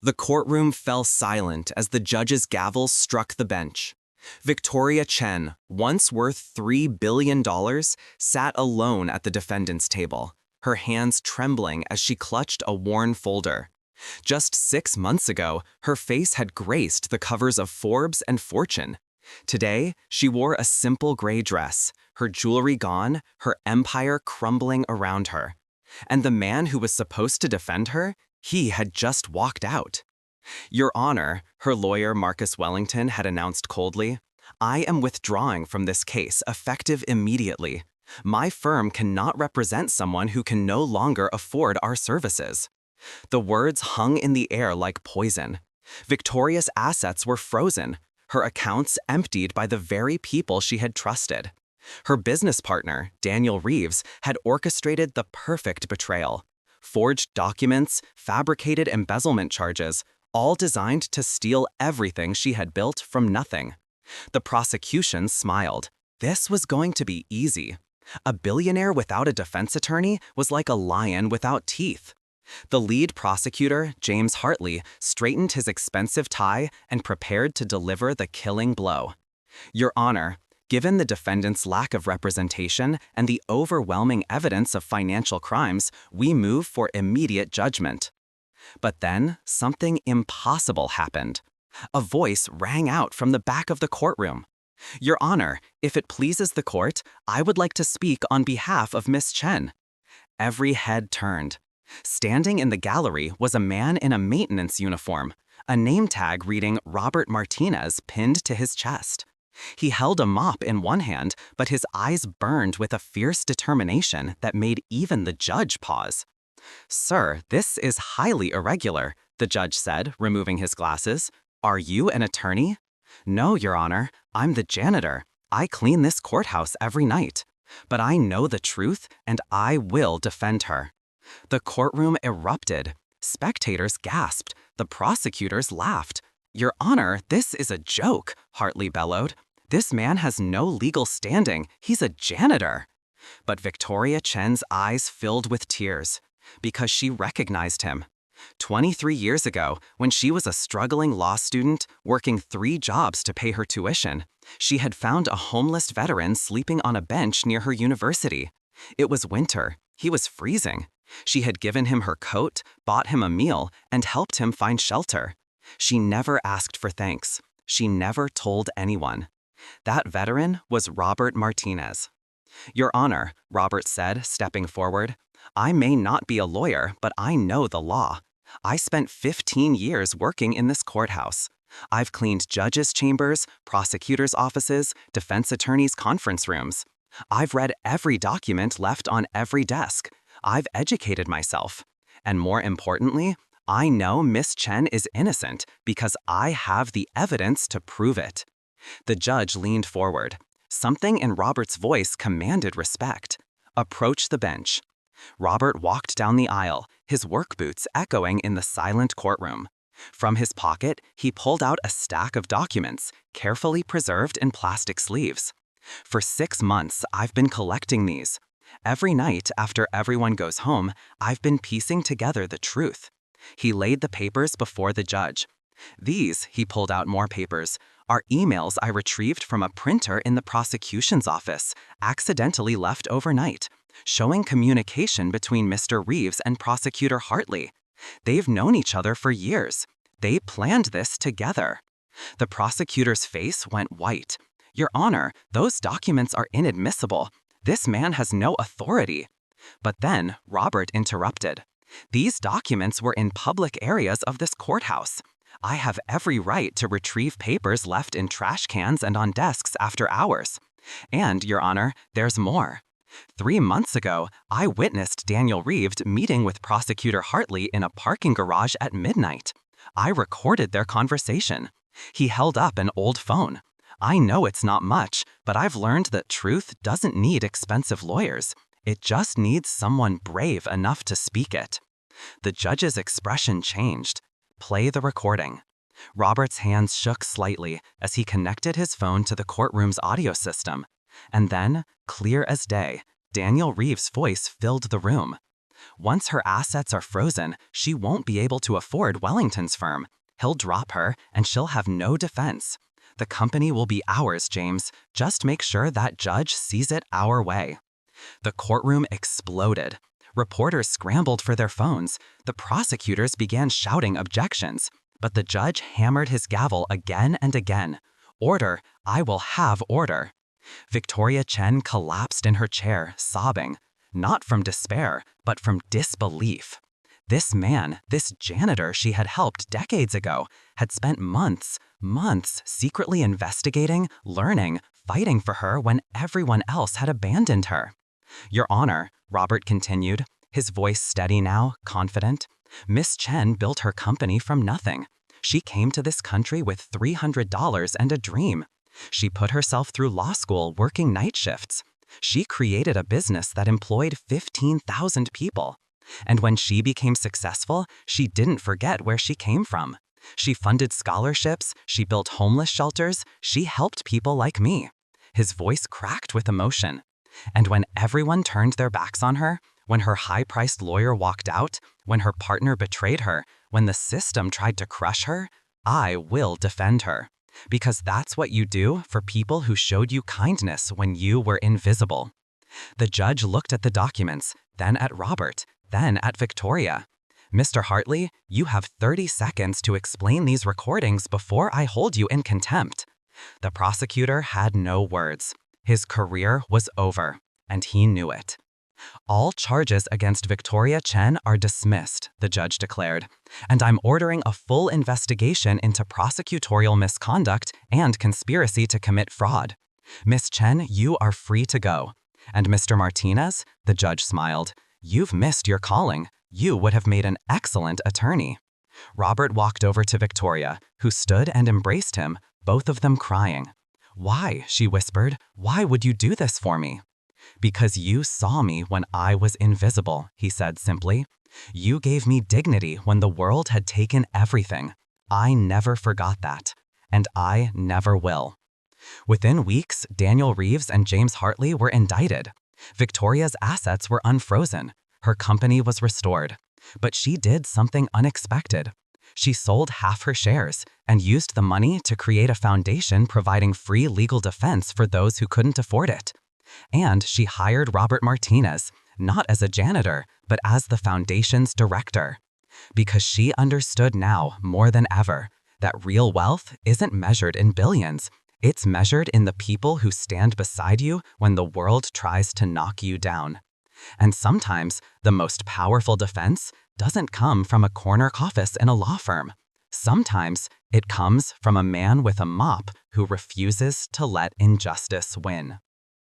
The courtroom fell silent as the judge's gavel struck the bench. Victoria Chen, once worth $3 billion, sat alone at the defendant's table, her hands trembling as she clutched a worn folder. Just 6 months ago, her face had graced the covers of Forbes and Fortune. Today, she wore a simple gray dress, her jewelry gone, her empire crumbling around her. And the man who was supposed to defend her, he had just walked out. "Your Honor," her lawyer Marcus Wellington had announced coldly, "I am withdrawing from this case effective immediately. My firm cannot represent someone who can no longer afford our services." The words hung in the air like poison. Victoria's assets were frozen, her accounts emptied by the very people she had trusted. Her business partner, Daniel Reeves, had orchestrated the perfect betrayal. Forged documents, fabricated embezzlement charges, all designed to steal everything she had built from nothing. The prosecution smiled. This was going to be easy. A billionaire without a defense attorney was like a lion without teeth. The lead prosecutor, James Hartley, straightened his expensive tie and prepared to deliver the killing blow. "Your Honor, given the defendant's lack of representation and the overwhelming evidence of financial crimes, we move for immediate judgment." But then, something impossible happened. A voice rang out from the back of the courtroom. "Your Honor, if it pleases the court, I would like to speak on behalf of Miss Chen." Every head turned. Standing in the gallery was a man in a maintenance uniform, a name tag reading Robert Martinez pinned to his chest. He held a mop in one hand, but his eyes burned with a fierce determination that made even the judge pause. "Sir, this is highly irregular," the judge said, removing his glasses. "Are you an attorney?" "No, Your Honor, I'm the janitor. I clean this courthouse every night. But I know the truth, and I will defend her." The courtroom erupted. Spectators gasped. The prosecutors laughed. "Your Honor, this is a joke," Hartley bellowed. "This man has no legal standing. He's a janitor." But Victoria Chen's eyes filled with tears, because she recognized him. 23 years ago, when she was a struggling law student, working 3 jobs to pay her tuition, she had found a homeless veteran sleeping on a bench near her university. It was winter. He was freezing. She had given him her coat, bought him a meal, and helped him find shelter. She never asked for thanks. She never told anyone. That veteran was Robert Martinez. "Your Honor," Robert said, stepping forward, "I may not be a lawyer, but I know the law. I spent 15 years working in this courthouse. I've cleaned judges' chambers, prosecutors' offices, defense attorneys' conference rooms. I've read every document left on every desk. I've educated myself. And more importantly, I know Miss Chen is innocent because I have the evidence to prove it." The judge leaned forward. Something in Robert's voice commanded respect. "Approach the bench." Robert walked down the aisle, his work boots echoing in the silent courtroom. From his pocket, he pulled out a stack of documents, carefully preserved in plastic sleeves. "For 6 months, I've been collecting these. Every night after everyone goes home, I've been piecing together the truth." He laid the papers before the judge. "These," he pulled out more papers, "are emails I retrieved from a printer in the prosecution's office, accidentally left overnight, showing communication between Mr. Reeves and Prosecutor Hartley. They've known each other for years. They planned this together." The prosecutor's face went white. "Your Honor, those documents are inadmissible. This man has no authority." But then Robert interrupted. "These documents were in public areas of this courthouse. I have every right to retrieve papers left in trash cans and on desks after hours. And, Your Honor, there's more. 3 months ago, I witnessed Daniel Reeves meeting with Prosecutor Hartley in a parking garage at midnight. I recorded their conversation. He held up an old phone. I know it's not much, but I've learned that truth doesn't need expensive lawyers. It just needs someone brave enough to speak it." The judge's expression changed. "Play the recording." Robert's hands shook slightly as he connected his phone to the courtroom's audio system. And then, clear as day, Daniel Reeves' voice filled the room. Once her assets are frozen, she won't be able to afford Wellington's firm. He'll drop her, and she'll have no defense. The company will be ours, James. Just make sure that judge sees it our way." The courtroom exploded. Reporters scrambled for their phones. The prosecutors began shouting objections. But the judge hammered his gavel again and again. "Order! I will have order!" Victoria Chen collapsed in her chair, sobbing. Not from despair, but from disbelief. This man, this janitor she had helped decades ago, had spent months secretly investigating, learning, fighting for her when everyone else had abandoned her. "Your Honor," Robert continued, his voice steady now, confident, "Miss Chen built her company from nothing. She came to this country with $300 and a dream. She put herself through law school working night shifts. She created a business that employed 15,000 people. And when she became successful, she didn't forget where she came from. She funded scholarships, she built homeless shelters, she helped people like me." His voice cracked with emotion. "And when everyone turned their backs on her, when her high-priced lawyer walked out, when her partner betrayed her, when the system tried to crush her, I will defend her. Because that's what you do for people who showed you kindness when you were invisible." The judge looked at the documents, then at Robert, then at Victoria. "Mr. Hartley, you have 30 seconds to explain these recordings before I hold you in contempt." The prosecutor had no words. His career was over, and he knew it. "All charges against Victoria Chen are dismissed," the judge declared, "and I'm ordering a full investigation into prosecutorial misconduct and conspiracy to commit fraud. Miss Chen, you are free to go. And Mr. Martinez," the judge smiled, "you've missed your calling. You would have made an excellent attorney." Robert walked over to Victoria, who stood and embraced him, both of them crying. "Why?" she whispered. "Why would you do this for me?" "Because you saw me when I was invisible," he said simply. "You gave me dignity when the world had taken everything. I never forgot that, and I never will." Within weeks, Daniel Reeves and James Hartley were indicted. Victoria's assets were unfrozen. Her company was restored. But she did something unexpected. She sold half her shares and used the money to create a foundation providing free legal defense for those who couldn't afford it. And she hired Robert Martinez, not as a janitor, but as the foundation's director. Because she understood now, more than ever, that real wealth isn't measured in billions. It's measured in the people who stand beside you when the world tries to knock you down. And sometimes, the most powerful defense doesn't come from a corner office in a law firm. Sometimes, it comes from a man with a mop who refuses to let injustice win.